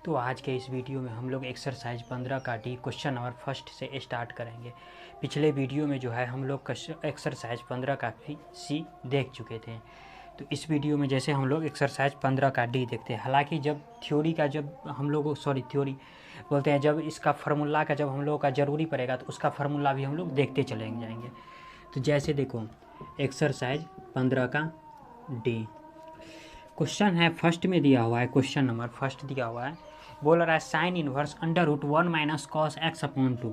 तो आज के इस वीडियो में हम लोग एक्सरसाइज 15 का डी क्वेश्चन नंबर फर्स्ट से स्टार्ट करेंगे। पिछले वीडियो में जो है हम लोग एक्सरसाइज 15 का सी देख चुके थे। तो इस वीडियो में जैसे हम लोग एक्सरसाइज 15 का डी देखते हैं, हालांकि जब थ्योरी बोलते हैं, जब इसका फार्मूला का जब हम लोग का ज़रूरी पड़ेगा तो उसका फार्मूला भी हम लोग देखते चले जाएंगे। तो जैसे देखो एक्सरसाइज 15 का डी क्वेश्चन है, फर्स्ट में दिया हुआ है, क्वेश्चन नंबर फर्स्ट दिया हुआ है, बोल रहा है sine inverse under root 1 minus cos x upon 2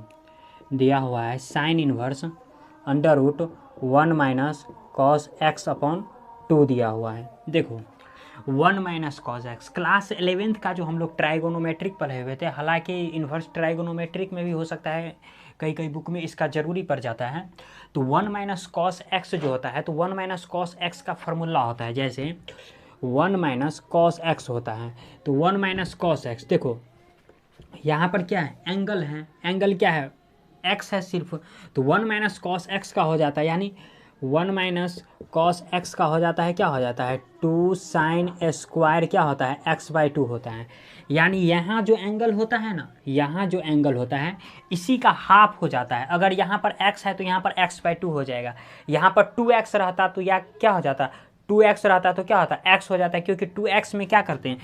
दिया हुआ है। Sine inverse under root 1 minus cos x upon 2 दिया हुआ है। देखो 1 minus cos x class 11th का जो हम लोग ट्राइगोनोमेट्रिक पढ़े हुए थे, हालांकि इन्वर्स ट्राइगोनोमेट्रिक में भी हो सकता है, कई बुक में इसका ज़रूरी पड़ जाता है। तो 1 माइनस कॉस एक्स जो होता है, तो 1 माइनस कॉस एक्स का फॉर्मूला होता है, जैसे 1 माइनस कॉस एक्स होता है। तो 1 माइनस कॉस एक्स, देखो यहाँ पर क्या है, एंगल है, एंगल क्या है, एक्स है सिर्फ, तो 1 माइनस कॉस एक्स का हो जाता है, यानी 1 माइनस कॉस एक्स का हो जाता है, क्या हो जाता है 2 साइन स्क्वायर क्या होता है x/2 होता है। यानी यहाँ जो एंगल होता है ना, यहाँ जो एंगल होता है इसी का हाफ हो जाता है। अगर यहाँ पर x है तो यहाँ पर x/2 हो जाएगा, यहाँ पर 2x रहता तो या क्या हो जाता, 2x रहता तो क्या होता है x हो जाता है, क्योंकि 2x में क्या करते हैं,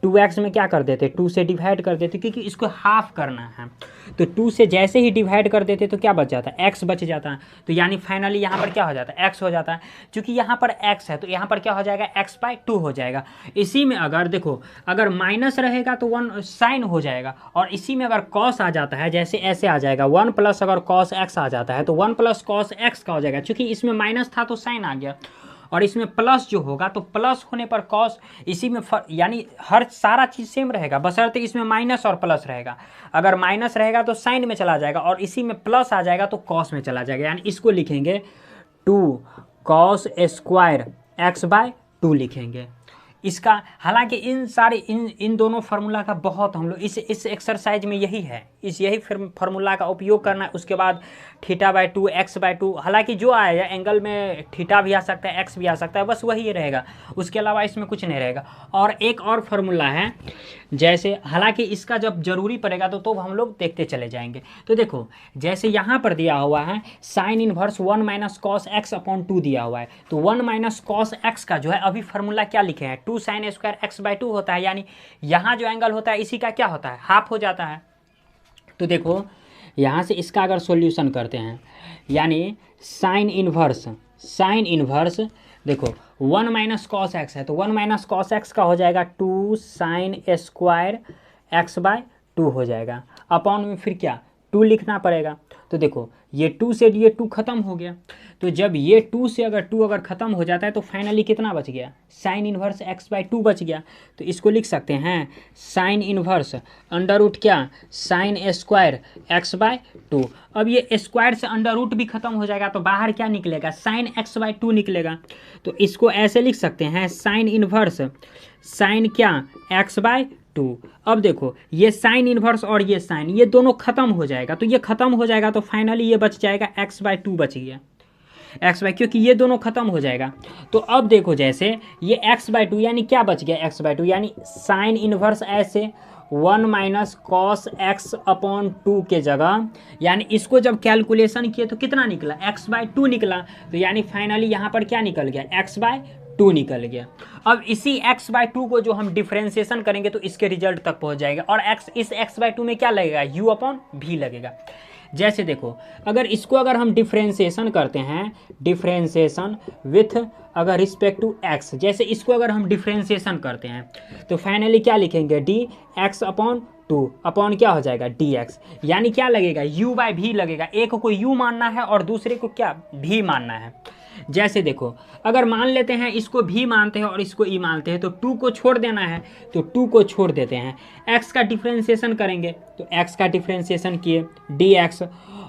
2x में क्या कर देते, 2 से डिवाइड कर देते, क्योंकि इसको हाफ करना है। तो 2 से जैसे ही डिवाइड कर देते तो क्या बच जाता है, x बच जाता है। तो यानी फाइनली यहाँ पर क्या हो जाता है, x हो जाता है। क्योंकि यहाँ पर x है तो यहाँ पर क्या हो जाएगा, x/2 हो जाएगा। इसी में अगर देखो, अगर माइनस रहेगा तो 1 साइन हो जाएगा, और इसी में अगर कॉस आ जाता है, जैसे ऐसे आ जाएगा 1 प्लस अगर कॉस एक्स आ जाता है तो 1 प्लस कॉस एक्स का हो जाएगा। क्योंकि इसमें माइनस था तो साइन आ गया, और इसमें प्लस जो होगा तो प्लस होने पर कॉस, इसी में यानी हर सारा चीज़ सेम रहेगा, बशर्ते इसमें माइनस और प्लस रहेगा। अगर माइनस रहेगा तो साइन में चला जाएगा, और इसी में प्लस आ जाएगा तो कॉस में चला जाएगा। यानी इसको लिखेंगे 2 कॉस स्क्वायर x/2 लिखेंगे इसका। हालांकि इन दोनों फार्मूला का बहुत हम लोग इस एक्सरसाइज में यही है, यही फार्मूला का उपयोग करना है। उसके बाद θ/2 x/2, हालांकि जो आएगा एंगल में थीटा भी आ सकता है, x भी आ सकता है, बस वही रहेगा, उसके अलावा इसमें कुछ नहीं रहेगा। और एक और फार्मूला है, जैसे हालांकि इसका जब जरूरी पड़ेगा तो हम लोग देखते चले जाएंगे। तो देखो जैसे यहाँ पर दिया हुआ है sine inverse 1 minus cos x upon 2 दिया हुआ है। तो 1 माइनस कॉस एक्स का जो है अभी फार्मूला क्या लिखे हैं, 2 साइन स्क्वायर x/2 होता है। यानी यहाँ जो एंगल होता है इसी का क्या होता है, हाफ हो जाता है। तो देखो यहाँ से इसका अगर सॉल्यूशन करते हैं, यानी साइन इनवर्स देखो 1 माइनस कॉस एक्स है, तो 1 माइनस कॉस एक्स का हो जाएगा 2 साइन स्क्वायर x/2 हो जाएगा। अपॉन में फिर क्या 2 लिखना पड़ेगा। तो देखो ये 2 से ये 2 खत्म हो गया, तो जब ये 2 से अगर 2 अगर ख़त्म हो जाता है तो फाइनली कितना बच गया, साइन इनवर्स x/2 बच गया। तो इसको लिख सकते हैं साइन इनवर्स अंडर रूट क्या, साइन स्क्वायर x/2। अब ये स्क्वायर से अंडर रूट भी खत्म हो जाएगा तो बाहर क्या निकलेगा, साइन x/2 निकलेगा। तो इसको ऐसे लिख सकते हैं साइन इनवर्स साइन क्या x/2। अब देखो ये साइन इनवर्स और ये साइन, ये दोनों खत्म हो जाएगा, तो ये खत्म हो जाएगा तो फाइनली ये बच जाएगा x/2 बच गया, क्योंकि ये दोनों खत्म हो जाएगा। तो अब देखो जैसे ये x/2 यानी क्या बच गया, x/2 यानी साइन इनवर्स ऐसे 1 माइनस कॉस एक्स अपॉन 2 के जगह, यानी इसको जब कैलकुलेशन किए तो कितना निकला, x/2 निकला। तो यानी फाइनली यहाँ पर क्या निकल गया, x/2 निकल गया। अब इसी x/2 को जो हम डिफ्रेंसिएशन करेंगे तो इसके रिजल्ट तक पहुँच जाएगा, और इस x/2 में क्या लगेगा, u/v लगेगा। जैसे देखो अगर इसको अगर हम डिफ्रेंसिएशन करते हैं, डिफ्रेंसिएशन विथ अगर रिस्पेक्ट टू x, जैसे इसको अगर हम डिफ्रेंसिएशन करते हैं तो फाइनली क्या लिखेंगे, dx/2 अपॉन क्या हो जाएगा dx। यानी क्या लगेगा, u/v लगेगा। एक को u मानना है और दूसरे को क्या v मानना है। जैसे देखो अगर मान लेते हैं इसको भी मानते हैं और इसको ई मानते हैं, तो 2 को छोड़ देना है, तो 2 को छोड़ देते हैं, x का डिफ्रेंसिएशन करेंगे तो x का डिफ्रेंसिएशन किए dx,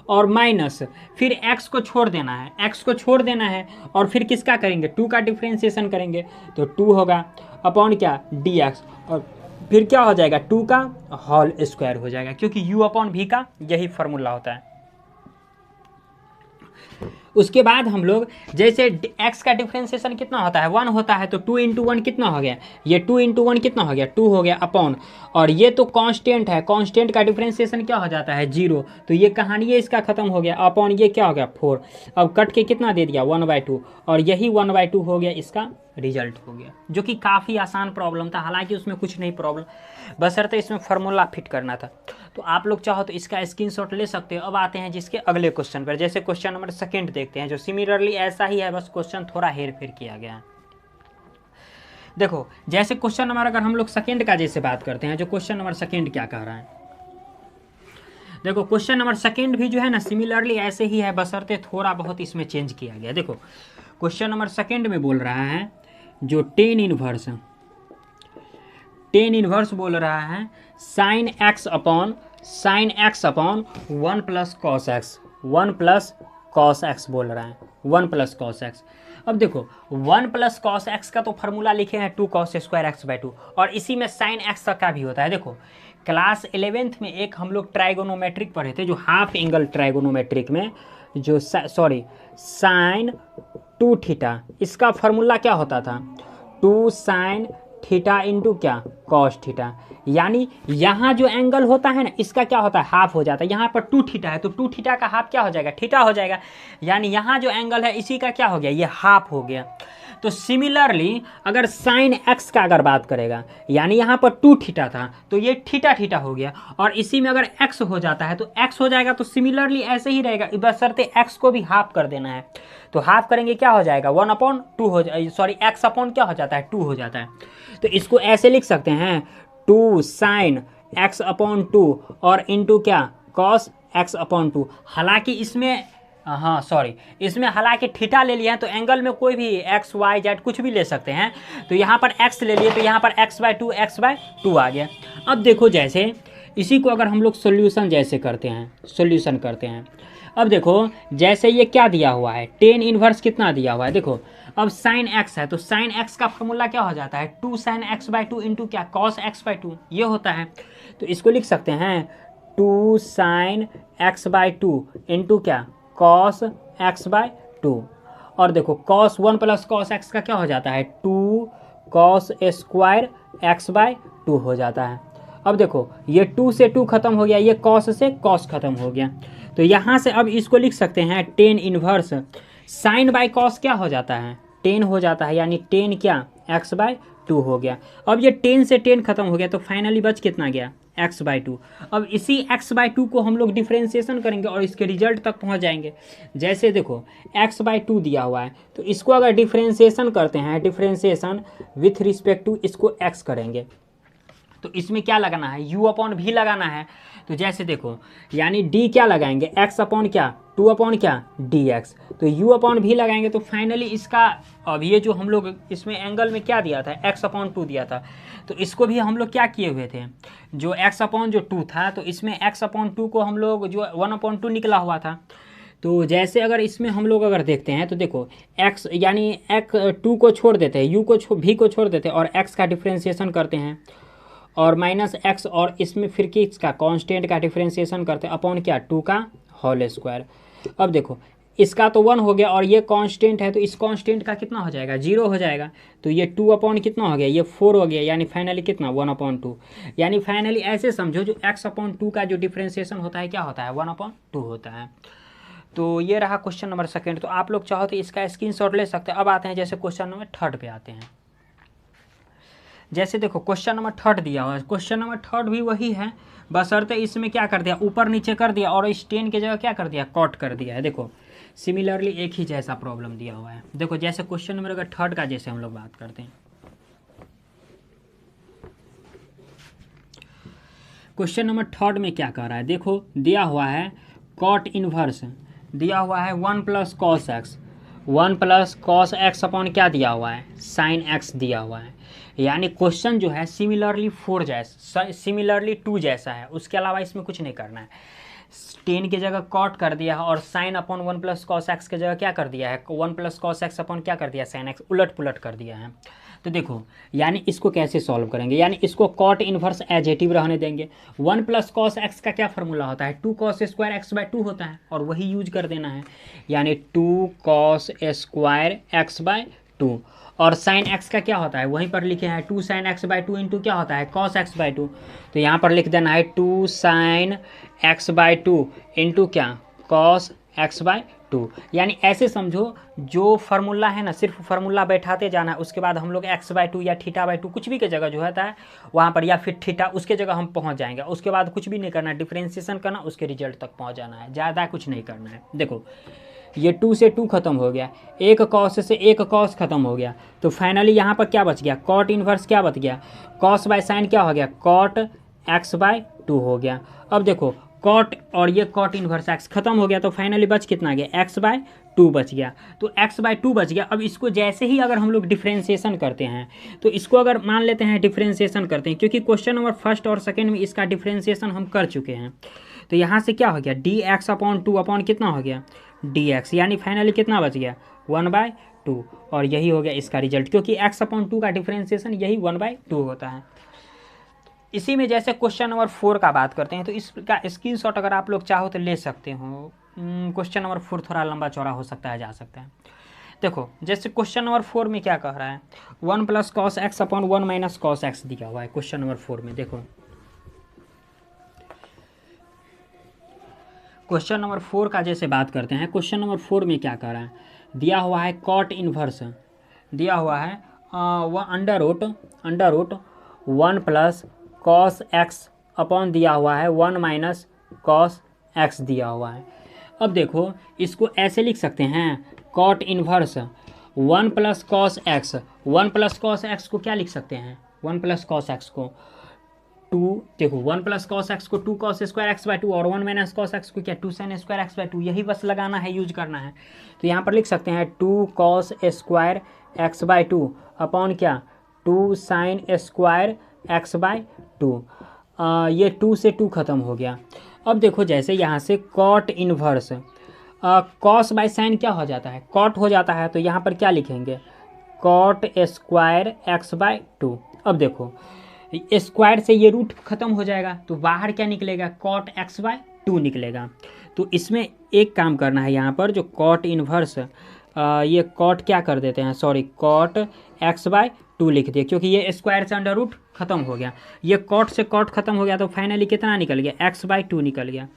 और माइनस फिर x को छोड़ देना है, x को छोड़ देना है, और फिर किसका करेंगे, 2 का डिफ्रेंसिएशन करेंगे तो 2 होगा अपॉन क्या dx, और फिर क्या हो जाएगा 2 का होल स्क्वायर हो जाएगा, क्योंकि u/v का यही फार्मूला होता है। उसके बाद हम लोग जैसे एक्स का डिफ्रेंसिएशन कितना होता है 1 होता है, तो 2 इंटू 1 कितना हो गया, ये 2 इंटू 1 कितना हो गया 2 हो गया अपॉन, और ये तो कांस्टेंट है, कांस्टेंट का डिफ्रेंसिएशन क्या हो जाता है 0, तो ये कहानी है इसका खत्म हो गया, अपॉन ये क्या हो गया 4, अब कट के कितना दे दिया 1/2, और यही 1/2 हो गया, इसका रिजल्ट हो गया, जो कि काफ़ी आसान प्रॉब्लम था, हालांकि उसमें कुछ नहीं प्रॉब्लम, बशर्ते इसमें फार्मूला फिट करना था। तो आप लोग चाहो तो इसका स्क्रीनशॉट ले सकते हो। अब आते हैं जिसके अगले क्वेश्चन पर, जैसे क्वेश्चन नंबर 2 देखते हैं, जो सिमिलरली ऐसा ही है, बस क्वेश्चन थोड़ा हेर फेर किया गया है। देखो जैसे क्वेश्चन नंबर अगर हम लोग 2 का जैसे बात करते हैं, जो क्वेश्चन नंबर 2 क्या कह रहा है, देखो क्वेश्चन नंबर 2 भी जो है ना सिमिलरली ऐसे ही है, बशर्ते थोड़ा बहुत इसमें चेंज किया गया। देखो क्वेश्चन नंबर 2 में बोल रहा है जो टेन इनवर्स बोल रहा है sine x upon 1 plus cos x, 1 plus cos x बोल रहा है, 1 प्लस कॉस एक्स। अब देखो 1 प्लस कॉस एक्स का तो फार्मूला लिखे हैं 2 cos स्क्वायर x/2, और इसी में साइन एक्स का भी होता है। देखो क्लास 11th में एक हम लोग ट्राइगोनोमेट्रिक पढ़े थे, जो हाफ एंगल ट्राइगोनोमेट्रिक में जो साइन 2 थीटा, इसका फार्मूला क्या होता था 2 साइन थीटा इंटू क्या कॉस थीटा, यानी यहाँ जो एंगल होता है ना इसका क्या होता है हाफ हो जाता है, यहाँ पर 2 थीटा है तो 2 थीटा का हाफ क्या हो जाएगा थीटा हो जाएगा, यानी यहाँ जो एंगल है इसी का क्या हो गया ये हाफ हो गया। तो सिमिलरली अगर साइन एक्स का अगर बात करेगा, यानी यहाँ पर 2 थीटा था तो ये थीटा हो गया, और इसी में अगर एक्स हो जाता है तो एक्स हो जाएगा, तो सिमिलरली ऐसे ही रहेगा, बशर्ते एक्स को भी हाफ कर देना है, तो हाफ करेंगे क्या हो जाएगा 1/2 हो जाए, सॉरी एक्स अपॉन क्या हो जाता है 2 हो जाता है। तो इसको ऐसे लिख सकते हैं 2 साइन एक्स अपॉन 2 और इंटू क्या कॉस एक्स अपॉन 2। हालांकि इसमें इसमें हालांकि थीटा ले लिया है तो एंगल में कोई भी एक्स वाई जेड कुछ भी ले सकते हैं, तो यहाँ पर एक्स ले लिए तो यहाँ पर x/2 आ गया। अब देखो जैसे इसी को अगर हम लोग सोल्यूशन जैसे करते हैं, अब देखो जैसे ये क्या दिया हुआ है टेन इनवर्स कितना दिया हुआ है, देखो अब साइन एक्स है तो साइन एक्स का फॉर्मूला क्या हो जाता है 2 sin x/2 इंटू क्या कॉस x/2 ये होता है, तो इसको लिख सकते हैं 2 sin x/2 इंटू क्या कॉस x/2, और देखो कॉस 1 प्लस कॉस एक्स का क्या हो जाता है 2 cos स्क्वायर x/2 हो जाता है। अब देखो ये 2 से 2 खत्म हो गया, ये कॉस से कॉस खत्म हो गया, तो यहाँ से अब इसको लिख सकते हैं tan inverse sine by cos क्या हो जाता है 10 हो जाता है, यानी 10 क्या x/2 हो गया। अब ये 10 से 10 खत्म हो गया तो फाइनली बच कितना गया x/2। अब इसी x/2 को हम लोग डिफ्रेंशिएशन करेंगे और इसके रिजल्ट तक पहुंच जाएंगे। जैसे देखो x/2 दिया हुआ है तो इसको अगर डिफ्रेंशिएशन करते हैं, डिफ्रेंशिएशन विथ रिस्पेक्ट टू इसको x करेंगे, तो इसमें क्या लगाना है u/v लगाना है। तो जैसे देखो यानी d क्या लगाएंगे x अपॉन क्या 2 अपॉन क्या dx, तो u/v लगाएंगे तो फाइनली इसका अब ये जो हम लोग इसमें एंगल में क्या दिया था x/2 दिया था, तो इसको भी हम लोग क्या किए हुए थे जो x/2 था, तो इसमें x/2 को हम लोग जो 1/2 निकला हुआ था, तो जैसे अगर इसमें हम लोग अगर देखते हैं तो देखो x यानी x2 को छोड़ देते हैं, u को v को छोड़ देते हैं और x का डिफ्रेंशिएशन करते हैं, और माइनस x और इसमें फिर किसका कांस्टेंट का डिफ्रेंशिएशन करते हैं अपॉन क्या 2 का होल स्क्वायर। अब देखो इसका तो 1 हो गया और ये कांस्टेंट है तो इस कांस्टेंट का कितना हो जाएगा 0 हो जाएगा, तो ये 2 अपॉन कितना हो गया ये 4 हो गया, यानी फाइनली कितना 1/2, यानी फाइनली ऐसे समझो जो x/2 का जो डिफ्रेंशिएशन होता है क्या होता है 1/2 होता है। तो ये रहा क्वेश्चन नंबर 2, तो आप लोग चाहो तो इसका स्क्रीनशॉट ले सकते हैं। अब आते हैं जैसे क्वेश्चन नंबर 3 पे आते हैं। जैसे देखो क्वेश्चन नंबर 3 दिया हुआ है, क्वेश्चन नंबर 3 भी वही है, बशर्ते इसमें क्या कर दिया ऊपर नीचे कर दिया और इस 10 की जगह क्या कर दिया कॉट कर दिया है। देखो सिमिलरली एक ही जैसा प्रॉब्लम दिया हुआ है। देखो जैसे क्वेश्चन नंबर अगर 3 का जैसे हम लोग बात करते हैं, क्वेश्चन नंबर 3 में क्या कर रहा है, देखो दिया हुआ है कॉट इनवर्स दिया हुआ है 1 plus cos x, 1 plus cos x upon क्या दिया हुआ है साइन एक्स दिया हुआ है, यानी क्वेश्चन जो है सिमिलरली 4 जैसा सिमिलरली 2 जैसा है, उसके अलावा इसमें कुछ नहीं करना है। 10 की जगह कॉट कर दिया है और sine upon 1 plus cos x की जगह क्या कर दिया है 1 प्लस कॉस एक्स अपॉन क्या कर दिया साइन एक्स, उलट पुलट कर दिया है। तो देखो यानी इसको कैसे सॉल्व करेंगे, यानी इसको कॉट इन्वर्स एजेटिव रहने देंगे। 1 प्लस कॉस एक्स का क्या फॉर्मूला होता है, 2 कॉस स्क्वायर एक्स बाय 2 होता है, और वही यूज कर देना है, यानी 2 कॉस स्क्वायर एक्स बाय 2। और साइन एक्स का क्या होता है, वहीं पर लिखे हैं 2 साइन एक्स बाय 2 इंटू क्या होता है, कॉस एक्स बाय 2। तो यहाँ पर लिख देना है 2 साइन एक्स बाय 2 इंटू क्या, कॉस एक्स बाय 2। यानी ऐसे समझो जो फार्मूला है ना, सिर्फ फार्मूला बैठाते जाना है, उसके बाद हम लोग एक्स बाय 2 या थीटा बाय 2 कुछ भी की जगह जो होता है वहाँ पर, या फिर थीटा उसके जगह हम पहुँच जाएंगे। उसके बाद कुछ भी नहीं करना, डिफ्रेंशिएशन करना, उसके रिजल्ट तक पहुँच जाना है, ज़्यादा कुछ नहीं करना है। देखो ये 2 से 2 खत्म हो गया, एक कॉस से एक कॉस खत्म हो गया, तो फाइनली यहाँ पर क्या बच गया, कॉट इन्वर्स क्या बच गया, कॉस बाय साइन क्या हो गया, कॉट एक्स बाय 2 हो गया। अब देखो कॉट और ये कॉट इन्वर्स एक्स खत्म हो गया, तो फाइनली बच कितना गया, एक्स बाय 2 बच गया। तो एक्स बाय 2 बच गया। अब इसको जैसे ही अगर हम लोग डिफ्रेंशिएशन करते हैं, तो इसको अगर मान लेते हैं डिफ्रेंशिएशन करते हैं, क्योंकि क्वेश्चन नंबर फर्स्ट और सेकंड में इसका डिफ्रेंशिएशन हम कर चुके हैं, तो यहाँ से क्या हो गया, डी एक्स अपॉन 2 अपॉन कितना हो गया, डी एक्स, यानी फाइनली कितना बच गया, 1/2। और यही हो गया इसका रिजल्ट, क्योंकि एक्स अपॉन 2 का डिफ्रेंशिएशन यही 1/2 होता है। इसी में जैसे क्वेश्चन नंबर 4 का बात करते हैं, तो इसका स्क्रीनशॉट अगर आप लोग चाहो तो ले सकते हो। क्वेश्चन नंबर 4 थोड़ा लंबा चौड़ा हो सकता है, जा सकता है। देखो जैसे क्वेश्चन नंबर 4 में क्या कह रहा है, 1 plus cos x upon 1 minus cos x दिया हुआ है क्वेश्चन नंबर 4 में। देखो क्वेश्चन नंबर 4 का जैसे बात करते हैं, क्वेश्चन नंबर 4 में क्या कह रहा है, दिया हुआ है कॉट इन्वर्स, दिया हुआ है वह under root 1 plus cos x upon दिया हुआ है 1 माइनस कॉस एक्स दिया हुआ है। अब देखो इसको ऐसे लिख सकते हैं, cot inverse 1 plus cos x, 1 plus cos x को क्या लिख सकते हैं, 1 प्लस कॉस एक्स को 2, देखो 1 प्लस कॉस एक्स को 2 कॉस स्क्वायर एक्स बाय 2, और 1 माइनस कॉस एक्स को क्या 2 साइन स्क्वायर एक्स बाय 2, यही बस लगाना है, यूज करना है। तो यहाँ पर लिख सकते हैं 2 cos square x by 2 upon क्या 2 साइन स्क्वायर एक्स बाय 2। ये 2 से 2 खत्म हो गया। अब देखो जैसे यहाँ से cot inverse cos by sine क्या हो जाता है, कॉट हो जाता है, तो यहाँ पर क्या लिखेंगे, कॉट स्क्वायर एक्स बाय 2। अब देखो स्क्वायर से ये रूट खत्म हो जाएगा, तो बाहर क्या निकलेगा, कॉट एक्स बाय 2 निकलेगा। तो इसमें एक काम करना है, यहाँ पर जो कॉट इन्वर्स ये कॉट क्या कर देते हैं, सॉरी कॉट एक्स बाय 2 लिख दिए, क्योंकि ये स्क्वायर से अंडर रूट खत्म हो गया, ये कॉट से कॉट खत्म हो गया, तो फाइनली कितना निकल गया, एक्स बाय 2 निकल गया।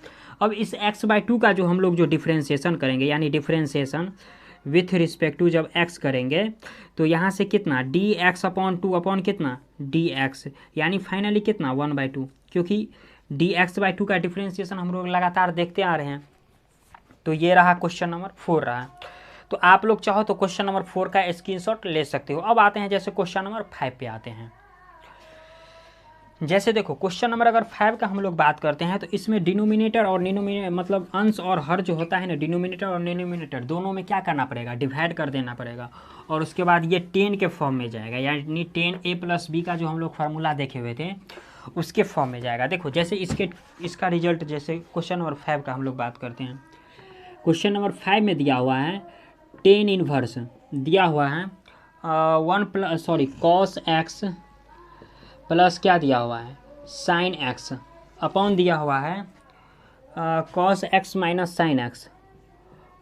अब इस एक्स बाय 2 का जो हम लोग जो डिफ्रेंशिएशन करेंगे, यानी डिफ्रेंशिएशन विथ रिस्पेक्ट टू जब एक्स करेंगे, तो यहाँ से कितना डी एक्स अपॉन 2 अपॉन कितना डी एक्स, यानी फाइनली कितना 1/2, क्योंकि डी एक्स बाय 2 का डिफ्रेंशिएशन हम लोग लगातार देखते आ रहे हैं। तो ये रहा क्वेश्चन नंबर 4 रहा। तो आप लोग चाहो तो क्वेश्चन नंबर 4 का स्क्रीनशॉट ले सकते हो। अब आते हैं जैसे क्वेश्चन नंबर 5 पे आते हैं। जैसे देखो क्वेश्चन नंबर अगर 5 का हम लोग बात करते हैं, तो इसमें डिनोमिनेटर और डिनोमिनेटर मतलब अंश और हर जो होता है ना, डिनोमिनेटर और डिनोमिनेटर दोनों में क्या करना पड़ेगा, डिवाइड कर देना पड़ेगा, और उसके बाद ये 10 के फॉर्म में जाएगा, यानी 10a + b का जो हम लोग फार्मूला देखे हुए थे उसके फॉर्म में जाएगा। देखो जैसे इसका रिजल्ट, जैसे क्वेश्चन नंबर 5 का हम लोग बात करते हैं, क्वेश्चन नंबर 5 में दिया हुआ है 10 इन्वर्स, दिया हुआ है 1 कॉस एक्स प्लस क्या दिया हुआ है साइन एक्स अपॉन दिया हुआ है cos x minus sine x,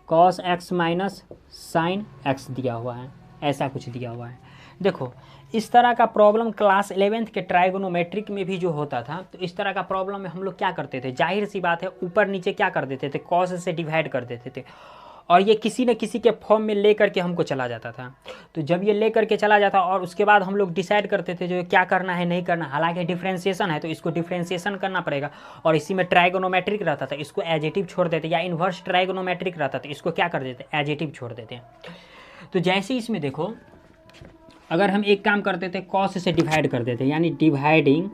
cos x minus sine x दिया हुआ है, ऐसा कुछ दिया हुआ है। देखो इस तरह का प्रॉब्लम क्लास 11th के ट्राइगोनोमेट्रिक में भी जो होता था, तो इस तरह का प्रॉब्लम में हम लोग क्या करते थे, जाहिर सी बात है ऊपर नीचे क्या कर देते थे, कॉस से डिवाइड कर देते थे, और ये किसी न किसी के फॉर्म में ले करके हमको चला जाता था। तो जब ये ले करके चला जाता और उसके बाद हम लोग डिसाइड करते थे जो क्या करना है नहीं करना, हालांकि डिफ्रेंशिएशन है तो इसको डिफ्रेंशिएशन करना पड़ेगा, और इसी में ट्राइगोनोमेट्रिक रहता था इसको एजेटिव छोड़ देते, या इन्वर्स ट्राइगोनोमेट्रिक रहता था इसको क्या कर देते एजेटिव छोड़ देते। तो जैसे इसमें देखो अगर हम एक काम करते थे कॉस से डिवाइड कर देते, यानी डिवाइडिंग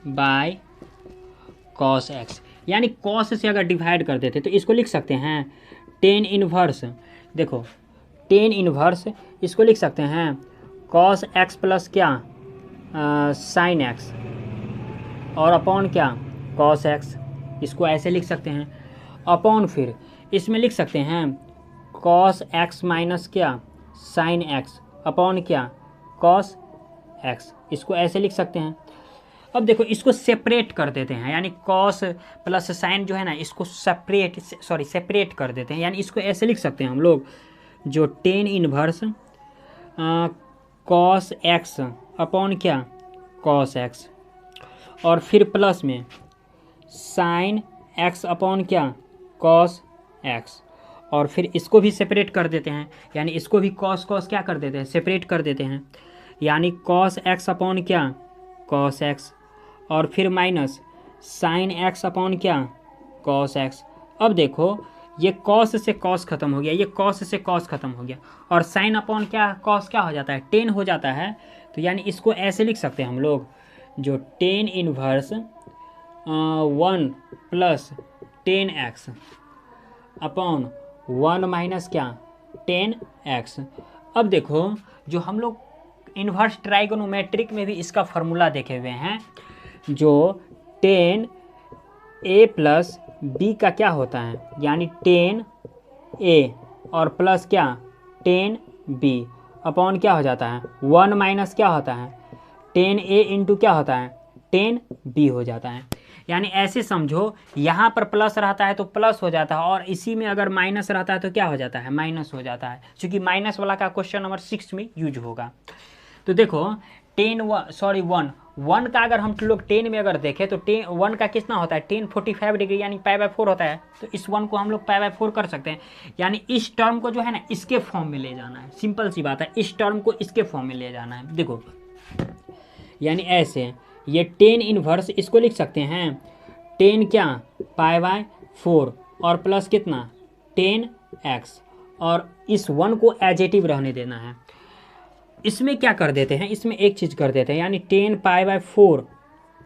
बाय कॉस एक्स, यानी कॉस से अगर डिवाइड कर देते तो इसको लिख सकते हैं 10 इन्वर्स, देखो 10 इन्वर्स इसको लिख सकते हैं कॉस एक्स प्लस क्या साइन एक्स और अपॉन क्या कॉस एक्स, इसको ऐसे लिख सकते हैं, अपॉन फिर इसमें लिख सकते हैं कॉस एक्स माइनस क्या साइन एक्स अपॉन क्या कॉस एक्स, इसको ऐसे लिख सकते हैं। अब देखो इसको सेपरेट कर देते हैं, यानी कॉस प्लस साइन जो है ना इसको सेपरेट कर देते हैं, यानी इसको ऐसे लिख सकते हैं हम लोग, जो tan inverse cos x upon क्या कॉस एक्स, और फिर प्लस में साइन एक्स अपॉन क्या कॉस एक्स, और फिर इसको भी सेपरेट कर देते हैं, यानी इसको भी कॉस कॉस क्या कर देते हैं सेपरेट कर देते हैं, यानी कॉस एक्स अपॉन क्या कॉस एक्स, और फिर माइनस साइन एक्स अपॉन क्या कॉस एक्स। अब देखो ये कॉस से कॉस खत्म हो गया, ये कॉस से कॉस खत्म हो गया, और साइन अपॉन क्या कॉस क्या हो जाता है टेन हो जाता है। तो यानी इसको ऐसे लिख सकते हैं हम लोग, जो tan inverse 1 plus ten x upon 1 minus क्या टेन एक्स। अब देखो जो हम लोग इन्वर्स ट्राइगोनोमेट्रिक में भी इसका फॉर्मूला देखे हुए हैं, जो टेन ए प्लस बी का क्या होता है, यानी टेन ए और प्लस क्या टेन बी अपॉन क्या हो जाता है 1 माइनस क्या होता है टेन ए इंटू क्या होता है टेन बी हो जाता है। यानी ऐसे समझो यहाँ पर प्लस रहता है तो प्लस हो जाता है, और इसी में अगर माइनस रहता है तो क्या हो जाता है माइनस हो जाता है, क्योंकि माइनस वाला का क्वेश्चन नंबर 6 में यूज होगा। तो देखो वन का अगर हम लोग 10 में अगर देखें तो 1 का कितना होता है 1045 डिग्री, यानी π/4 होता है। तो इस 1 को हम लोग π/4 कर सकते हैं, यानी इस टर्म को जो है ना इसके फॉर्म में ले जाना है, सिंपल सी बात है, इस टर्म को इसके फॉर्म में ले जाना है। देखो यानी ऐसे ये 10 इनवर्स इसको लिख सकते हैं 10 क्या π/4 और प्लस कितना 10x, और इस 1 को एजेटिव रहने देना है। इसमें क्या कर देते हैं, इसमें एक चीज़ कर देते हैं, यानी 10 π/4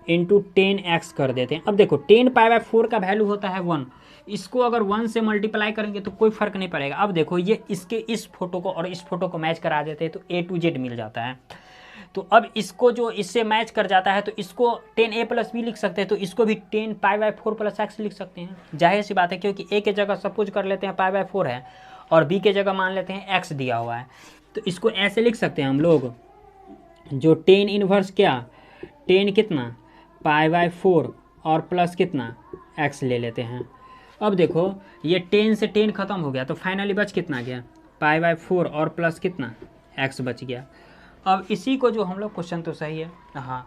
इंटू 10x कर देते हैं। अब देखो 10 π/4 का वैल्यू होता है 1, इसको अगर 1 से मल्टीप्लाई करेंगे तो कोई फर्क नहीं पड़ेगा। अब देखो ये इसके इस फोटो को और इस फोटो को मैच करा देते हैं तो A to Z मिल जाता है। तो अब इसको जो इससे मैच कर जाता है तो इसको 10a प्लस बी लिख सकते हैं, तो इसको भी 10 π/4 प्लस एक्स लिख सकते हैं। जाहिर सी बात है, क्योंकि a के जगह सपोज कर लेते हैं π/4 है और b के जगह मान लेते हैं x दिया हुआ है, तो इसको ऐसे लिख सकते हैं हम लोग, जो 10 इनवर्स क्या 10 कितना π/4 और प्लस कितना x ले लेते हैं। अब देखो ये 10 से 10 खत्म हो गया तो फाइनली बच कितना गया π/4 और प्लस कितना x बच गया। अब इसी को जो हम लोग क्वेश्चन तो सही है हाँ,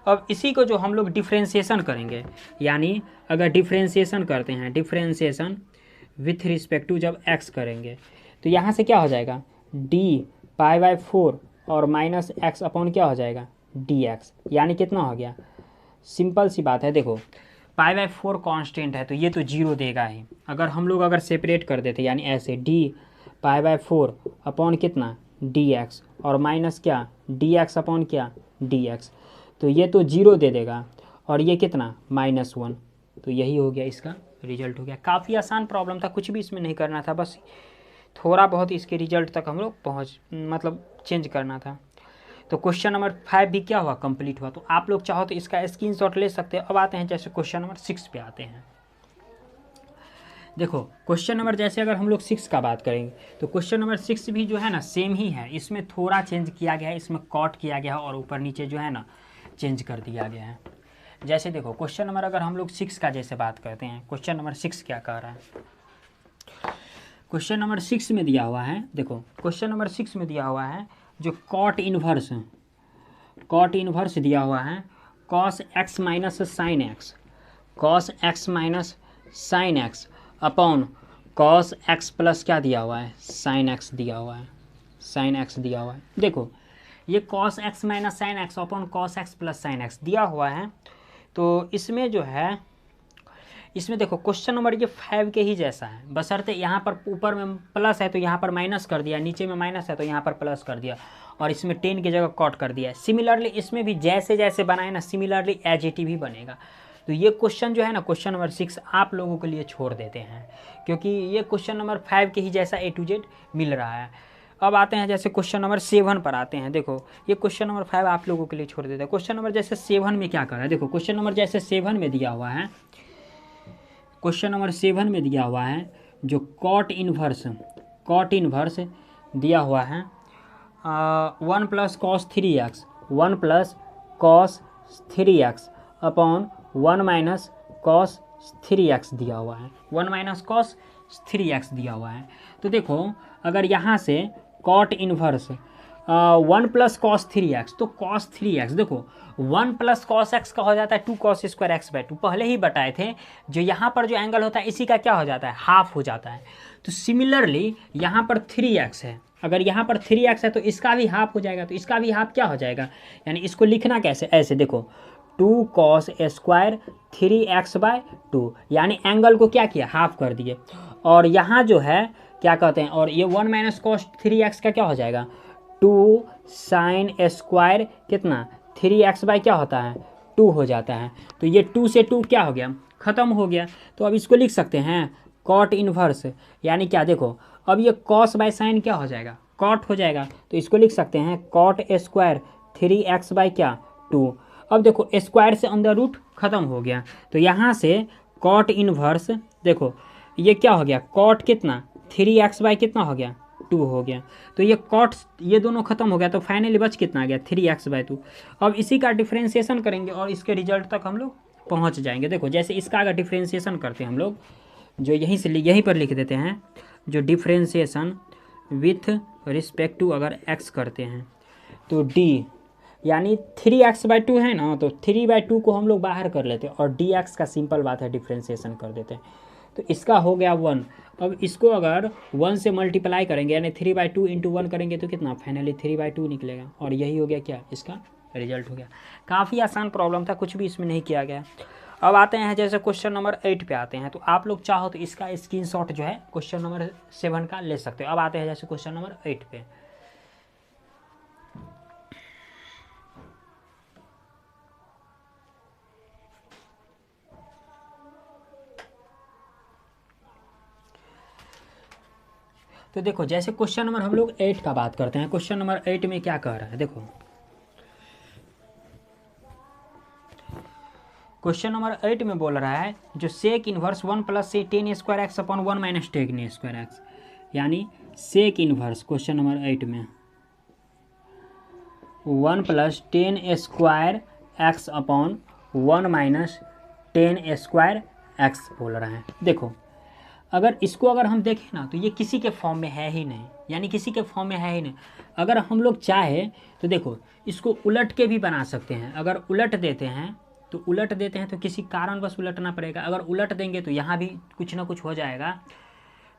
अब इसी को जो हम लोग डिफ्रेंशिएशन करेंगे, यानी अगर डिफ्रेंशिएशन करते हैं, डिफ्रेंशिएशन विथ रिस्पेक्ट टू जब x करेंगे तो यहाँ से क्या हो जाएगा d π/4 और माइनस x अपॉन क्या हो जाएगा dx, यानी कितना हो गया, सिंपल सी बात है। देखो π/4 कांस्टेंट है तो ये तो 0 देगा ही, अगर हम लोग अगर सेपरेट कर देते यानी ऐसे d π/4 अपॉन कितना dx और माइनस क्या dx अपॉन क्या dx, तो ये तो 0 दे देगा और ये कितना -1, तो यही हो गया इसका रिजल्ट हो गया। काफ़ी आसान प्रॉब्लम था, कुछ भी इसमें नहीं करना था, बस थोड़ा बहुत इसके रिजल्ट तक हम लोग मतलब चेंज करना था। तो क्वेश्चन नंबर 5 भी क्या हुआ कंप्लीट हुआ। तो आप लोग चाहो तो इसका स्क्रीनशॉट ले सकते हैं। अब आते हैं जैसे क्वेश्चन नंबर 6 पे आते हैं। देखो क्वेश्चन नंबर जैसे अगर हम लोग 6 का बात करेंगे तो क्वेश्चन नंबर 6 भी जो है ना सेम ही है, इसमें थोड़ा चेंज किया गया है, इसमें कॉट किया गया है और ऊपर नीचे जो है ना चेंज कर दिया गया है। जैसे देखो क्वेश्चन नंबर अगर हम लोग 6 का जैसे बात करते हैं, क्वेश्चन नंबर 6 क्या कह रहा है, क्वेश्चन नंबर 6 में दिया हुआ है, देखो क्वेश्चन नंबर 6 में दिया हुआ है जो कॉट इन्वर्स दिया हुआ है cos x minus sine x, cos x minus sine x upon cos x plus क्या दिया हुआ है साइन एक्स दिया हुआ है, साइन एक्स दिया हुआ है। देखो ये cos x minus sine x upon cos x plus sine x दिया हुआ है, तो इसमें जो है इसमें देखो क्वेश्चन नंबर ये 5 के ही जैसा है, बशर्ते यहाँ पर ऊपर में प्लस है तो यहाँ पर माइनस कर दिया, नीचे में माइनस है तो यहाँ पर प्लस कर दिया और इसमें 10 की जगह कॉट कर दिया है। सिमिलरली इसमें भी जैसे जैसे बनाए ना सिमिलरली एजेटिव ही बनेगा। तो ये क्वेश्चन जो है ना क्वेश्चन नंबर 6 आप लोगों के लिए छोड़ देते हैं, क्योंकि ये क्वेश्चन नंबर 5 के ही जैसा A to Z मिल रहा है। अब आते हैं जैसे क्वेश्चन नंबर 7 पर आते हैं। देखो ये क्वेश्चन नंबर 5 आप लोगों के लिए छोड़ देते हैं। क्वेश्चन नंबर जैसे 7 में क्या कर रहा है, देखो क्वेश्चन नंबर जैसे 7 में दिया हुआ है क्वेश्चन नंबर 7 में दिया हुआ है जो कॉट इन्वर्स दिया हुआ है 1 plus cos 3x 1 plus cos 3x upon 1 minus cos 3x दिया हुआ है, 1 माइनस कॉस 3x दिया हुआ है। तो देखो अगर यहाँ से cot inverse 1 plus cos 3x, तो कॉस 3x देखो 1 प्लस कॉस एक्स का हो जाता है 2 कॉस स्क्वायर एक्स बाई 2, पहले ही बताए थे। जो यहाँ पर जो एंगल होता है इसी का क्या हो जाता है, हाफ हो जाता है। तो सिमिलरली यहाँ पर 3x है, अगर यहाँ पर 3x है तो इसका भी हाफ हो जाएगा, तो इसका भी हाफ क्या हो जाएगा, यानी इसको लिखना कैसे, ऐसे देखो 2 कॉस स्क्वायर 3x बाय 2, यानी एंगल को क्या किया, हाफ कर दिए। और यहाँ जो है क्या कहते हैं, और ये 1 माइनस कॉस 3x का क्या हो जाएगा 2 साइन स्क्वायर कितना 3x बाय क्या होता है 2 हो जाता है। तो ये 2 से 2 क्या हो गया, ख़त्म हो गया। तो अब इसको लिख सकते हैं कॉट इन्वर्स, यानी क्या देखो अब ये कॉस बाय साइन क्या हो जाएगा, कॉट हो जाएगा। तो इसको लिख सकते हैं कॉट स्क्वायर 3x बाय क्या 2। अब देखो स्क्वायर से अंदर रूट खत्म हो गया, तो यहाँ से कॉट इन्वर्स देखो ये क्या हो गया, कॉट कितना 3x बाय कितना हो गया 2 हो गया। तो ये कॉट ये दोनों खत्म हो गया, तो फाइनली बच कितना आ गया 3x बाय 2। अब इसी का डिफ्रेंशिएशन करेंगे और इसके रिजल्ट तक हम लोग पहुँच जाएंगे। देखो जैसे इसका अगर डिफ्रेंशिएशन करते हैं हम लोग, जो यहीं पर लिख देते हैं, जो डिफ्रेंशिएशन विथ रिस्पेक्ट टू अगर x करते हैं तो d यानी 3x बाई 2 है ना, तो 3 बाई 2 को हम लोग बाहर कर लेते हैं और dx का सिंपल बात है डिफ्रेंशिएशन कर देते हैं। तो इसका हो गया 1। अब इसको अगर 1 से मल्टीप्लाई करेंगे यानी 3 बाई 2 इंटू 1 करेंगे तो कितना फाइनली 3 बाई 2 निकलेगा, और यही हो गया क्या इसका रिजल्ट हो गया। काफ़ी आसान प्रॉब्लम था, कुछ भी इसमें नहीं किया गया। अब आते हैं जैसे क्वेश्चन नंबर 8 पे आते हैं, तो आप लोग चाहो तो इसका स्क्रीनशॉट जो है क्वेश्चन नंबर 7 का ले सकते हो। अब आते हैं जैसे क्वेश्चन नंबर 8 पे। तो देखो जैसे क्वेश्चन नंबर हम लोग 8 का बात करते हैं, क्वेश्चन नंबर 8 में क्या कह रहा है, देखो क्वेश्चन नंबर 8 में बोल रहा है जो सेक इन्वर्स 1 प्लस से ten square x upon 1 minus ten square x, यानी सेक इन्वर्स क्वेश्चन नंबर 8 में 1 plus ten square x upon 1 minus ten square x बोल रहा है। देखो अगर इसको अगर हम देखें ना तो ये किसी के फॉर्म में है ही नहीं, यानी किसी के फॉर्म में है ही नहीं। अगर हम लोग चाहे तो देखो इसको उलट के भी बना सकते हैं। अगर उलट देते हैं तो किसी कारणवश उलटना पड़ेगा, अगर उलट देंगे तो यहाँ भी कुछ ना कुछ हो जाएगा।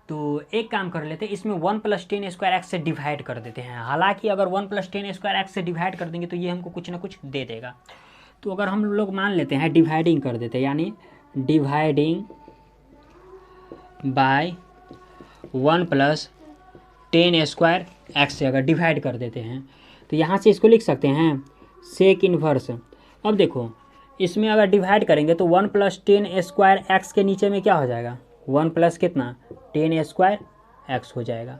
तो एक काम कर लेते हैं, इसमें 1 प्लस टेन स्क्वायर एक्स से डिवाइड कर देते हैं। हालांकि अगर 1 प्लस टेन स्क्वायर एक्स से डिवाइड कर देंगे तो ये हमको कुछ ना कुछ दे देगा। तो अगर हम लोग मान लेते हैं डिवाइडिंग कर देते हैं, यानी dividing by 1 plus ten square x से अगर डिवाइड कर देते हैं तो यहाँ से इसको लिख सकते हैं सेक इन्वर्स। अब देखो इसमें अगर डिवाइड करेंगे तो 1 प्लस टेन स्क्वायर एक्स के नीचे में क्या हो जाएगा 1 प्लस कितना टेन स्क्वायर एक्स हो जाएगा,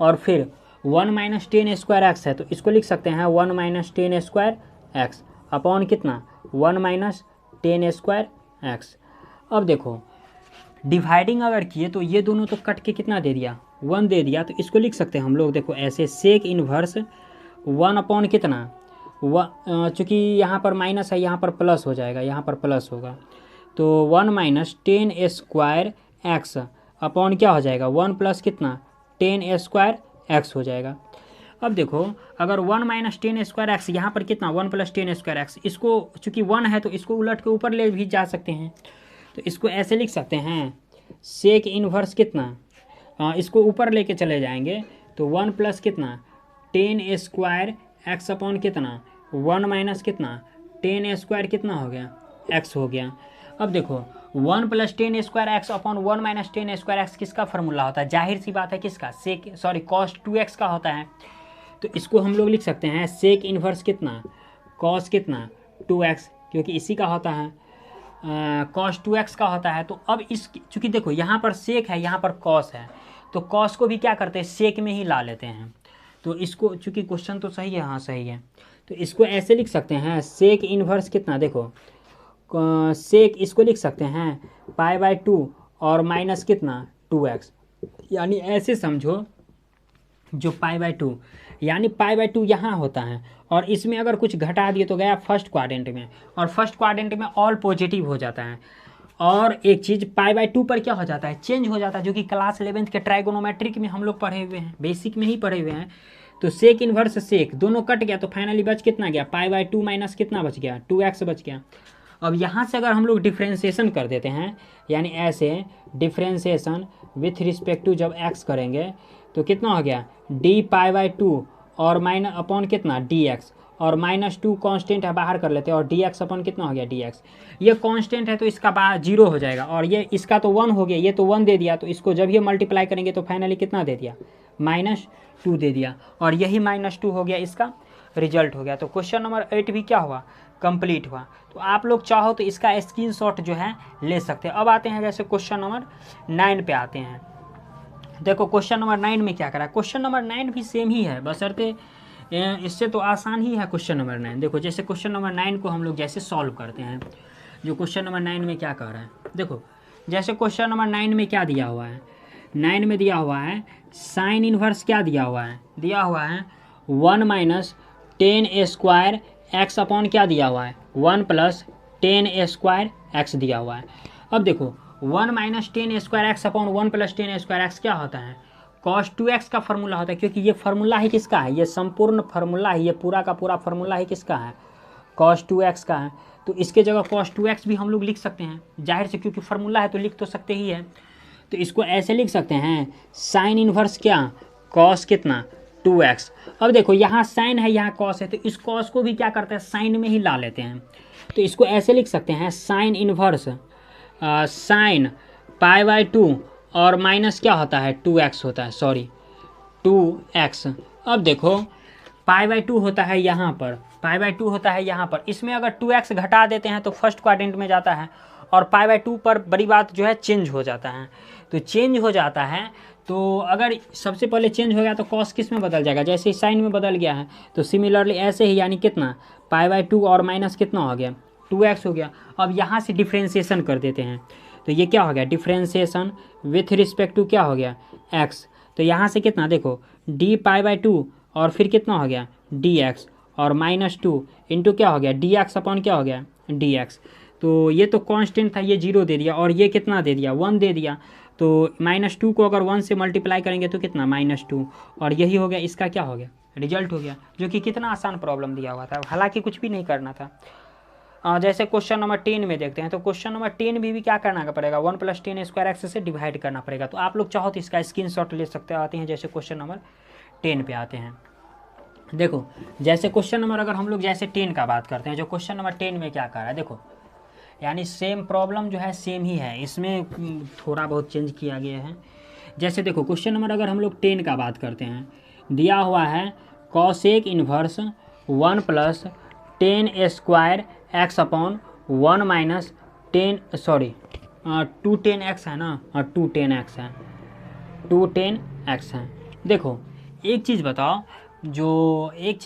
और फिर 1 माइनस टेन स्क्वायर एक्स है तो इसको लिख सकते हैं 1 minus ten square x upon कितना 1 माइनस टेन स्क्वायर एक्स। अब देखो डिवाइडिंग अगर किए तो ये दोनों तो कट के कितना दे दिया 1 दे दिया, तो इसको लिख सकते हैं हम लोग देखो ऐसे सेक इन्वर्स 1 अपॉन कितना चूँकि यहाँ पर माइनस है यहाँ पर प्लस हो जाएगा, यहाँ पर प्लस होगा तो 1 minus ten square x upon क्या हो जाएगा 1 प्लस कितना टेन स्क्वायर एक्स हो जाएगा। अब देखो अगर 1 माइनस टेन स्क्वायर एक्स यहाँ पर कितना 1 प्लस टेन स्क्वायर एक्स, इसको चूँकि 1 है तो इसको उलट के ऊपर ले भी जा सकते हैं। तो इसको ऐसे लिख सकते हैं सेक इन्वर्स कितना इसको ऊपर लेके चले जाएंगे तो 1 प्लस कितना टेन स्क्वायर एक्स अपॉन कितना 1 माइनस कितना टेन स्क्वायर कितना हो गया एक्स हो गया। अब देखो 1 plus ten square x upon 1 minus ten square x किसका फार्मूला होता है, जाहिर सी बात है किसका कॉस 2x का होता है। तो इसको हम लोग लिख सकते हैं सेक इन्वर्स कितना कॉस कितना 2x, क्योंकि इसी का होता है कॉस 2x का होता है। तो अब इस चूँकि देखो यहाँ पर सेक है यहाँ पर कॉस है, तो कॉस को भी क्या करते हैं सेक में ही ला लेते हैं। तो इसको चूँकि क्वेश्चन तो सही है, हाँ सही है, तो इसको ऐसे लिख सकते हैं सेक इन्वर्स कितना देखो सेक इसको लिख सकते हैं π/2 और माइनस कितना 2x, यानी ऐसे समझो जो π/2 यानी π/2 यहाँ होता है और इसमें अगर कुछ घटा दिए तो गया फर्स्ट क्वाड्रेंट में, और फर्स्ट क्वाड्रेंट में ऑल पॉजिटिव हो जाता है। और एक चीज़ π/2 पर क्या हो जाता है, चेंज हो जाता है, जो कि क्लास 11th के ट्राइगोनोमेट्रिक में हम लोग पढ़े हुए हैं, बेसिक में ही पढ़े हुए हैं। तो सेक इन्वर्स सेक दोनों कट गया तो फाइनली बच कितना गया, π/2 माइनस कितना बच गया, 2x बच गया। अब यहाँ से अगर हम लोग डिफ्रेंशिएशन कर देते हैं, यानी ऐसे डिफ्रेंशिएशन विथ रिस्पेक्ट टू जब x करेंगे तो कितना हो गया, d π/2 और माइनस अपॉन कितना dx, और -2 कांस्टेंट है बाहर कर लेते हैं, और dx अपॉन कितना हो गया dx। ये कांस्टेंट है तो इसका बाहर 0 हो जाएगा, और ये इसका तो 1 हो गया, ये तो 1 दे दिया, तो इसको जब ये मल्टीप्लाई करेंगे तो फाइनली कितना दे दिया, -2 दे दिया, और यही -2 हो गया, इसका रिजल्ट हो गया। तो क्वेश्चन नंबर 8 भी क्या हुआ, कंप्लीट हुआ। तो आप लोग चाहो तो इसका स्क्रीनशॉट जो है ले सकते हैं। अब आते हैं जैसे क्वेश्चन नंबर 9 पे आते हैं। देखो क्वेश्चन नंबर 9 में क्या करा, क्वेश्चन नंबर 9 भी सेम ही है, बशर्ते इससे तो आसान ही है क्वेश्चन नंबर 9। देखो जैसे क्वेश्चन नंबर 9 को हम लोग जैसे सॉल्व करते हैं, जो क्वेश्चन नंबर 9 में क्या कह रहा है, देखो जैसे क्वेश्चन नंबर 9 में क्या दिया हुआ है, 9 में दिया हुआ है साइन इन्वर्स, क्या दिया हुआ है, दिया हुआ है 1 माइनस 10² x अपॉन क्या दिया हुआ है, 1 प्लस 10² x दिया हुआ है। अब देखो 1 minus 10² x upon 1 plus 10² x क्या होता है, cos 2x का फार्मूला होता है, क्योंकि ये फार्मूला ही किसका है, ये संपूर्ण फार्मूला ही, ये पूरा का पूरा फार्मूला ही किसका है, cos 2x का है। तो इसके जगह cos 2x भी हम लोग लिख सकते हैं, जाहिर से क्योंकि फार्मूला है तो लिख तो सकते ही है। तो इसको ऐसे लिख सकते हैं साइन इन्वर्स क्या, cos कितना 2x। अब देखो यहाँ साइन है यहाँ cos है, तो इस cos को भी क्या करते हैं, साइन में ही ला लेते हैं। तो इसको ऐसे लिख सकते हैं साइन इन्वर्स साइन π/2 और माइनस क्या होता है 2x होता है, सॉरी 2x। अब देखो π/2 होता है यहाँ पर, π/2 होता है यहाँ पर, इसमें अगर 2x घटा देते हैं तो फर्स्ट क्वाड्रेंट में जाता है, और π/2 पर बड़ी बात जो है चेंज हो जाता है। तो चेंज हो जाता है, तो अगर सबसे पहले चेंज हो गया तो cos किस में बदल जाएगा, जैसे साइन में बदल गया है, तो सिमिलरली ऐसे ही, यानी कितना π/2 और माइनस कितना हो गया 2x हो गया। अब यहाँ से डिफ्रेंशिएशन कर देते हैं, तो ये क्या हो गया, डिफ्रेंशिएशन विथ रिस्पेक्ट टू क्या हो गया x। तो यहाँ से कितना देखो d π/2 और फिर कितना हो गया dx, और -2 इंटू क्या हो गया dx अपॉन क्या हो गया dx। तो ये तो कांस्टेंट था, ये 0 दे दिया, और ये कितना दे दिया 1 दे दिया। तो -2 को अगर 1 से मल्टीप्लाई करेंगे तो कितना -2, और यही हो गया, इसका क्या हो गया रिजल्ट हो गया, जो कि कितना आसान प्रॉब्लम दिया हुआ था, हालांकि कुछ भी नहीं करना था। जैसे क्वेश्चन नंबर 10 में देखते हैं, तो क्वेश्चन नंबर 10 भी क्या करना पड़ेगा, 1 प्लस 10² x से डिवाइड करना पड़ेगा। तो आप लोग चाहो तो इसका स्क्रीनशॉट ले सकते हो। आते हैं जैसे क्वेश्चन नंबर 10 पे आते हैं। देखो जैसे क्वेश्चन नंबर अगर हम लोग जैसे 10 का बात करते हैं, जो क्वेश्चन नंबर 10 में क्या कर रहा है, देखो यानी सेम प्रॉब्लम जो है सेम ही है, इसमें थोड़ा बहुत चेंज किया गया है। जैसे देखो क्वेश्चन नंबर अगर हम लोग 10 का बात करते हैं, दिया हुआ है cosec inverse 1 plus 10² x upon 1 minus 210x है ना, 210x है, 210x है। देखो एक चीज़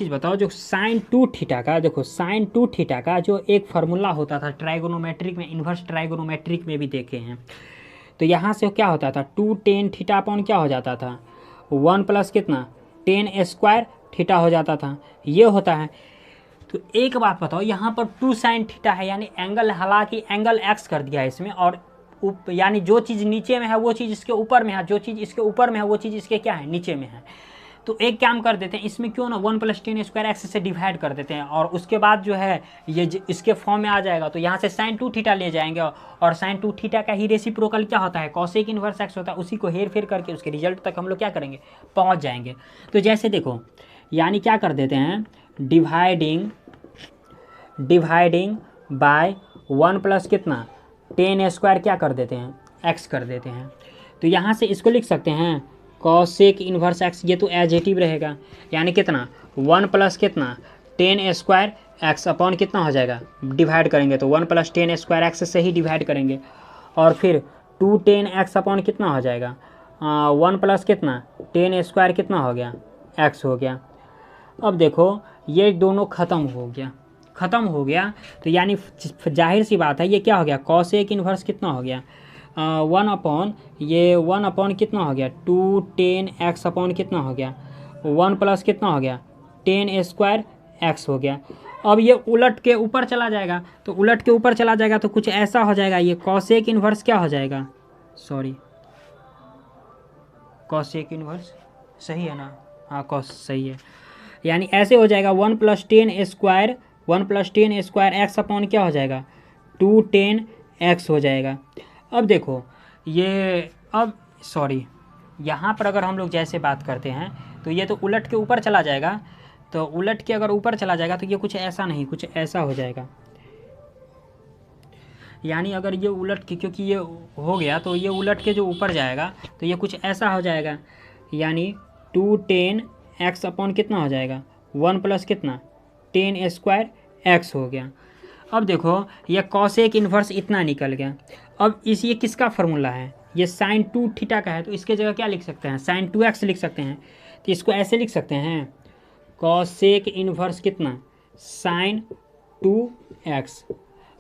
बताओ, जो साइन 2 थीटा का, देखो साइन 2 थीटा का जो एक फार्मूला होता था ट्राइगोनोमेट्रिक में, इन्वर्स ट्राइगोनोमेट्रिक में भी देखे हैं। तो यहाँ से क्या होता था 2tan थीटा अपॉन क्या हो जाता था 1 प्लस कितना 10² थीटा हो जाता था, ये होता है। तो एक बात बताओ, यहाँ पर 2 sin थीटा है, यानी एंगल, हालांकि एंगल x कर दिया है इसमें, और यानी जो चीज़ नीचे में है वो चीज़ इसके ऊपर में है, जो चीज़ इसके ऊपर में है वो चीज़ इसके क्या है नीचे में है। तो एक काम कर देते हैं, इसमें क्यों ना 1 प्लस 10² x से डिवाइड कर देते हैं, और उसके बाद जो है ये इसके फॉर्म में आ जाएगा। तो यहाँ से sin 2 थीटा ले जाएंगे, और sin 2 थीटा का ही रेसिप्रोकल क्या होता है कॉसेक इन्वर्स x होता है, उसी को हेर फेर करके उसके रिजल्ट तक हम लोग क्या करेंगे पहुँच जाएंगे। तो जैसे देखो यानी क्या कर देते हैं, डिवाइडिंग बाय 1 प्लस कितना 10² क्या कर देते हैं x कर देते हैं। तो यहाँ से इसको लिख सकते हैं कॉसेक इन्वर्स x, ये तो एडजेटिव रहेगा, यानी कितना 1 प्लस कितना 10² x अपॉन कितना हो जाएगा, डिवाइड करेंगे तो 1 प्लस 10² x से ही डिवाइड करेंगे, और फिर 210x अपॉन कितना हो जाएगा 1 प्लस कितना 10² कितना हो गया x हो गया। अब देखो ये दोनों ख़त्म हो गया, ख़त्म हो गया, तो यानी जाहिर सी बात है ये क्या हो गया, कॉसेक इन्वर्स कितना हो गया, 1/, कितना हो गया 2 10 x अपॉन कितना हो गया 1 प्लस कितना हो गया 10 स्क्वायर x हो गया। अब ये उलट के ऊपर चला जाएगा, तो उलट के ऊपर चला जाएगा तो कुछ ऐसा हो जाएगा, ये कॉसेक इन्वर्स क्या हो जाएगा, सॉरी कॉसेक इन्वर्स सही है ना, हाँ कॉस सही है, यानी ऐसे हो जाएगा 1 + 10 स्क्वायर x अपॉन क्या हो जाएगा 2 10 x हो जाएगा। अब देखो ये, अब सॉरी यहाँ पर अगर हम लोग जैसे बात करते हैं तो ये तो उलट के ऊपर चला जाएगा, तो उलट के अगर ऊपर चला जाएगा तो ये कुछ ऐसा नहीं, कुछ ऐसा हो जाएगा, यानी अगर ये उलट के, क्योंकि ये हो गया तो ये उलट के जो ऊपर जाएगा तो ये कुछ ऐसा हो जाएगा, यानी 2 10 x अपॉन कितना हो जाएगा 1 प्लस कितना 10 स्क्वायर x हो गया। अब देखो ये कॉसेक इन्वर्स इतना निकल गया। अब इस ये किसका फार्मूला है, ये sin 2 थीटा का है, तो इसके जगह क्या लिख सकते हैं sin 2x लिख सकते हैं, तो इसको ऐसे लिख सकते हैं कॉसेक इन्वर्स कितना sin 2x।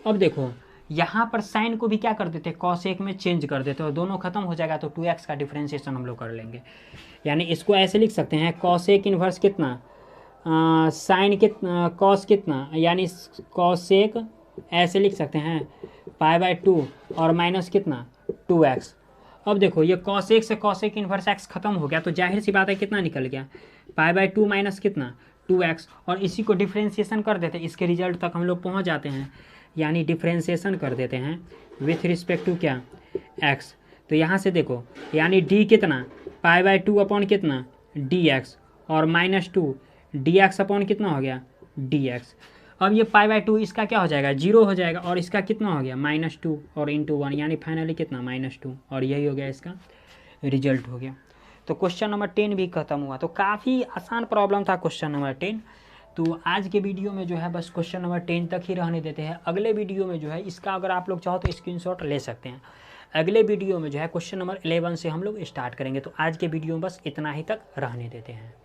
अब देखो यहाँ पर साइन को भी क्या कर देते हैं कॉसेक में चेंज कर देते हैं, और दोनों खत्म हो जाएगा तो 2x का डिफ्रेंशिएशन हम लोग कर लेंगे, यानी इसको ऐसे लिख सकते हैं कॉसेक इन्वर्स कितना साइन कितना कॉस कितना, यानी कॉसेक ऐसे लिख सकते हैं π/2 और माइनस कितना 2x। अब देखो ये कॉसेक से कॉसेक इन्वर्स x खत्म हो गया, तो जाहिर सी बात है कितना निकल गया π/2 माइनस कितना 2x, और इसी को डिफ्रेंशिएशन कर देते हैं, इसके रिजल्ट तक हम लोग पहुँच जाते हैं, यानी डिफ्रेंशिएशन कर देते हैं विथ रिस्पेक्ट टू क्या x। तो यहाँ से देखो यानी d कितना π/2 अपॉन कितना dx और -2 dx अपॉन कितना हो गया dx। अब ये π/2 इसका क्या हो जाएगा 0 हो जाएगा, और इसका कितना हो गया -2 और इंटू 1, यानी फाइनली कितना -2, और यही हो गया इसका रिजल्ट हो गया। तो क्वेश्चन नंबर 10 भी खत्म हुआ। तो काफ़ी आसान प्रॉब्लम था क्वेश्चन नंबर 10। तो आज के वीडियो में जो है बस क्वेश्चन नंबर 10 तक ही रहने देते हैं। अगले वीडियो में जो है इसका अगर आप लोग चाहो तो स्क्रीनशॉट ले सकते हैं। अगले वीडियो में जो है क्वेश्चन नंबर 11 से हम लोग स्टार्ट करेंगे। तो आज के वीडियो में बस इतना ही तक रहने देते हैं।